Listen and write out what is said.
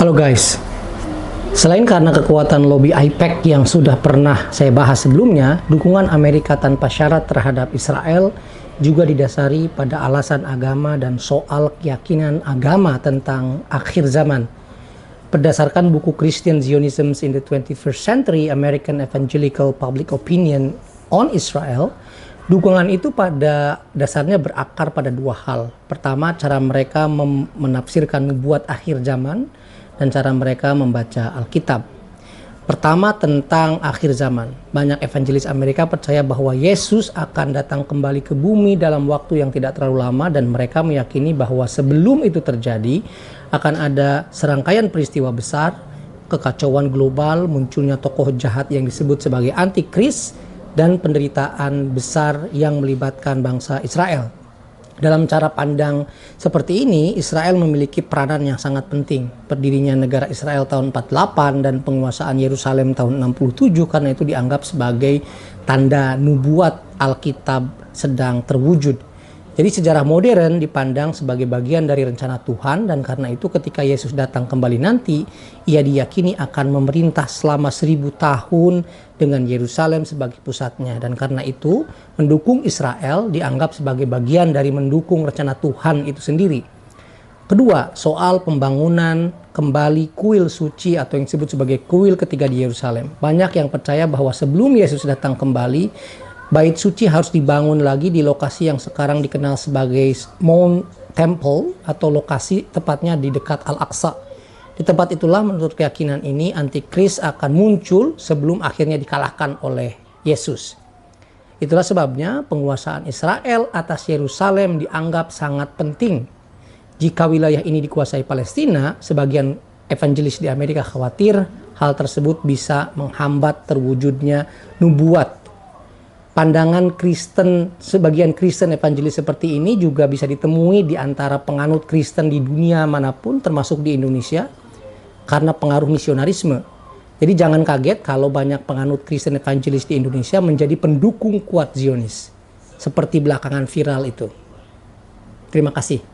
Halo guys, selain karena kekuatan lobby AIPAC yang sudah pernah saya bahas sebelumnya, dukungan Amerika tanpa syarat terhadap Israel juga didasari pada alasan agama dan soal keyakinan agama tentang akhir zaman. Berdasarkan buku Christian Zionism in the 21st Century, American Evangelical Public Opinion on Israel, dukungan itu pada dasarnya berakar pada dua hal. Pertama, cara mereka menafsirkan nubuat akhir zaman dan cara mereka membaca Alkitab. Pertama, tentang akhir zaman. Banyak evangelis Amerika percaya bahwa Yesus akan datang kembali ke bumi dalam waktu yang tidak terlalu lama, dan mereka meyakini bahwa sebelum itu terjadi akan ada serangkaian peristiwa besar, kekacauan global, munculnya tokoh jahat yang disebut sebagai antikris, dan penderitaan besar yang melibatkan bangsa Israel. Dalam cara pandang seperti ini, Israel memiliki peranan yang sangat penting. Berdirinya negara Israel tahun 48 dan penguasaan Yerusalem tahun 67 karena itu dianggap sebagai tanda nubuat Alkitab sedang terwujud. Jadi sejarah modern dipandang sebagai bagian dari rencana Tuhan, dan karena itu ketika Yesus datang kembali nanti, ia diyakini akan memerintah selama 1000 tahun dengan Yerusalem sebagai pusatnya. Dan karena itu mendukung Israel dianggap sebagai bagian dari mendukung rencana Tuhan itu sendiri. Kedua, soal pembangunan kembali kuil suci atau yang disebut sebagai kuil ketiga di Yerusalem. Banyak yang percaya bahwa sebelum Yesus datang kembali, Bait suci harus dibangun lagi di lokasi yang sekarang dikenal sebagai Mount Temple, atau lokasi tepatnya di dekat Al-Aqsa. Di tempat itulah menurut keyakinan ini antikris akan muncul sebelum akhirnya dikalahkan oleh Yesus. Itulah sebabnya penguasaan Israel atas Yerusalem dianggap sangat penting. Jika wilayah ini dikuasai Palestina, sebagian evangelis di Amerika khawatir hal tersebut bisa menghambat terwujudnya nubuat. Pandangan Kristen, sebagian Kristen evangelis seperti ini juga bisa ditemui di antara penganut Kristen di dunia manapun, termasuk di Indonesia, karena pengaruh misionarisme. Jadi jangan kaget kalau banyak penganut Kristen evangelis di Indonesia menjadi pendukung kuat Zionis, seperti belakangan viral itu. Terima kasih.